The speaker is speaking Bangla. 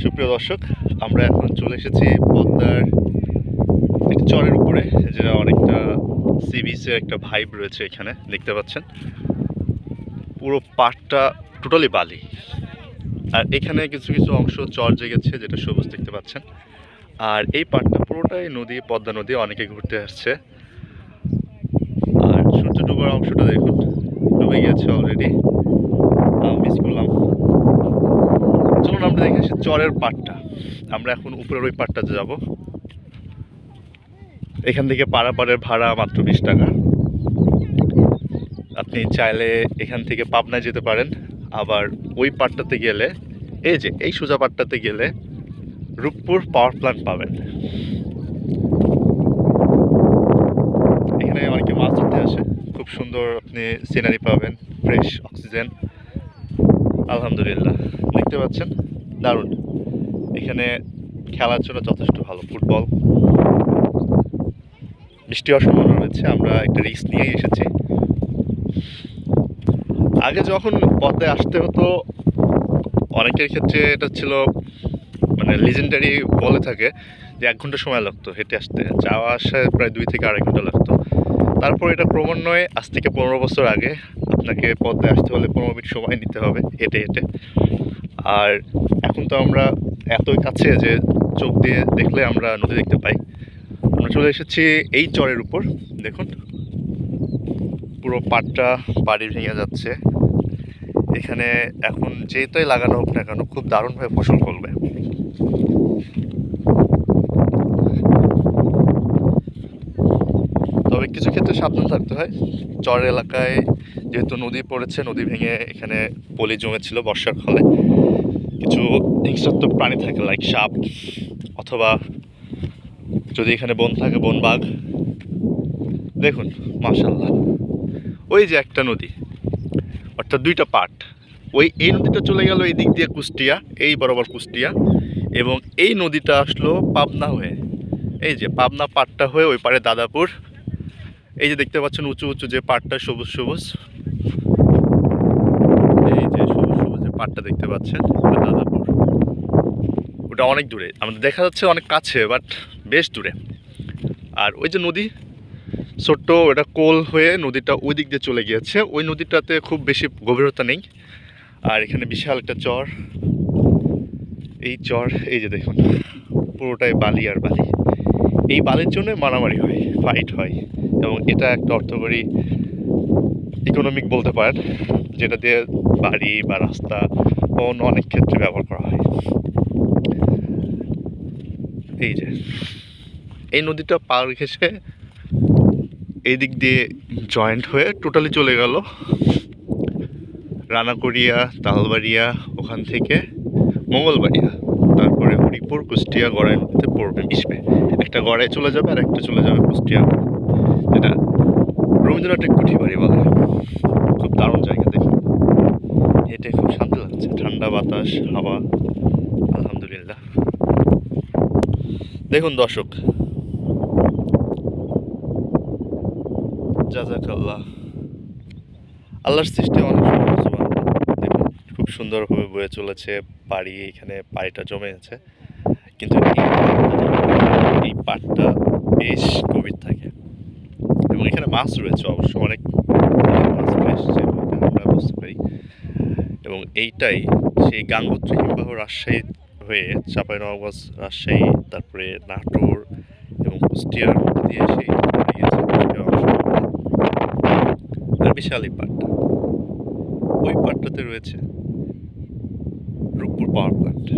সুপ্রিয় দর্শক, আমরা এখন চলে এসেছি পদ্মার একটি চরের উপরে, যেটা অনেকটা সি বিচের একটা ভাইব রয়েছে। এখানে দেখতে পাচ্ছেন পুরো পাড়টা টোটালি বালি, আর এখানে কিছু কিছু অংশ চর জেগেছে, যেটা সবুজ দেখতে পাচ্ছেন। আর এই পাড়টা পুরোটাই নদী, পদ্মা নদী। অনেকে ঘুরতে আসছে। আর সূর্য ডুবার অংশটা দেখুন, ডুবে গিয়েছে অলরেডি। মিস করলাম। চলুন আমরা দেখে আসি চরের পাড়টা। আমরা এখন উপরের ওই পাড়টাতে যাব। এখান থেকে পারাপারের ভাড়া মাত্র 20 টাকা। আপনি চাইলে এখান থেকে পাবনায় যেতে পারেন। আবার ওই পাড়টাতে গেলে, এই সোজা পাড়টাতে গেলে রূপপুর পাওয়ার প্ল্যান্ট পাবেন। এখানে অনেকে মাছ ধরতে আসে। খুব সুন্দর আপনি সিনারি পাবেন, ফ্রেশ অক্সিজেন। আলহামদুলিল্লাহ, দেখতে পাচ্ছেন দারুণ। এখানে খেলার জন্য যথেষ্ট ভালো। ফুটবল, বৃষ্টি হওয়ার সম্ভাবনা রয়েছে। আমরা একটা রিস্ক নিয়েই এসেছি। আগে যখন পদ্মায় আসতে হতো, অনেকের ক্ষেত্রে এটা ছিল মানে লিজেন্ডারি বলে থাকে যে 1 ঘন্টা সময় লাগতো হেঁটে আসতে। যাওয়া আসায় প্রায় 2 থেকে 2.5 ঘন্টা লাগতো। তারপর এটা ক্রমান্বয়ে আজ থেকে 15 বছর আগে আপনাকে পদ্মায় আসতে হলে 15 মিনিট সময় নিতে হবে হেঁটে হেঁটে। আর এখন তো আমরা এতই কাছে যে চোখ দিয়ে দেখলে আমরা নদী দেখতে পাই। আমরা চলে এসেছি এই চরের উপর। দেখুন পুরো পাড়টা বাড়ি ভেঙে যাচ্ছে। এখানে এখন যেটাই লাগানো হোক না কেন, খুব দারুণভাবে ফসল ফলবে। তবে কিছু ক্ষেত্রে সাবধান থাকতে হয়। চর এলাকায় যেহেতু নদী পড়েছে, নদী ভেঙে এখানে পলি জমেছিল বর্ষার ফলে। কিছু হিংস্রাত্মক প্রাণী থাকে, লাইক সাপ, অথবা যদি এখানে বন থাকে বন বাঘ। দেখুন মাশাআল্লাহ, ওই যে একটা নদী, অর্থাৎ 2টা পার্ট। এই নদীটা চলে গেল এই দিক দিয়ে কুষ্টিয়া, এই বরাবর কুষ্টিয়া, এবং এই নদীটা আসলো পাবনা হয়ে। এই যে পাবনা পাড়টা হয়ে ওই পারে দাদাপুর। এই যে দেখতে পাচ্ছেন উঁচু উঁচু যে পাড়টা সবুজ সবুজ, এই যে সবুজ সবুজ যে পাড়টা দেখতে পাচ্ছেন, ওটা দাদাপুর। ওটা অনেক দূরে, আমাদের দেখা যাচ্ছে অনেক কাছে, বাট বেশ দূরে। আর ওই যে নদী ছোট্ট, ওটা কোল হয়ে নদীটা ওই দিক দিয়ে চলে গিয়েছে। ওই নদীটাতে খুব বেশি গভীরতা নেই। আর এখানে বিশাল একটা চর। এই চর, এই যে দেখুন পুরোটাই বালি আর বালি। এই বালির জন্য মারামারি হয়, ফাইট হয়, এবং এটা একটা অর্থকরী ইকোনমিক বলতে পারেন, যেটা দিয়ে বাড়ি বা রাস্তা বা অন্য অনেক ক্ষেত্রে ব্যবহার করা হয়। এই যে এই নদীটা পার ঘেঁষে এই দিক দিয়ে জয়েন্ট হয়ে টোটালি চলে গেল রানাকড়িয়া, তালবাড়িয়া, ওখান থেকে মঙ্গলবাড়িয়া, তারপরে হরিপুর, কুষ্টিয়া, গড়াইয়ের মধ্যে পড়বে, মিশবে। একটা গড়াই চলে যাবে আর একটা চলে যাবে কুষ্টিয়া, যেটা রবীন্দ্রনাথের কুঠিবাড়ি বলে। খুব দারুণ জায়গা, দেখুন হেঁটে খুব শান্তি লাগছে, ঠান্ডা বাতাস, হাওয়া। আলহামদুলিল্লাহ। দেখুন দর্শক, জাযাকাল্লাহ। আল্লাহর সৃষ্টি অনেক সুন্দর। সুবহানাল্লাহ। দেখুন খুব সুন্দরভাবে বয়ে চলেছে পাড়ি, এখানে পাড়িটা জমে আছে। কিন্তু এই পাড়টা বেশ গভীর থাকে, এবং এখানে মাছ রয়েছে অবশ্য অনেক মাছ, ফ্রেশ যেভাবে আমরা বুঝতে পারি। এবং এইটাই সেই গাঙ্গোত্রী হিমবাহ রাজশাহী হয়ে চাঁপাইনবাবগঞ্জ, রাজশাহী, তারপরে নাটোর এবং কুষ্টিয়ার মধ্যে দিয়ে সেই গিয়েছে কুষ্টিয়া অংশ। আর বিশাল এই পাড়টা, ওই পাড়টাতে রয়েছে রূপপুর পাওয়ার প্ল্যান্ট।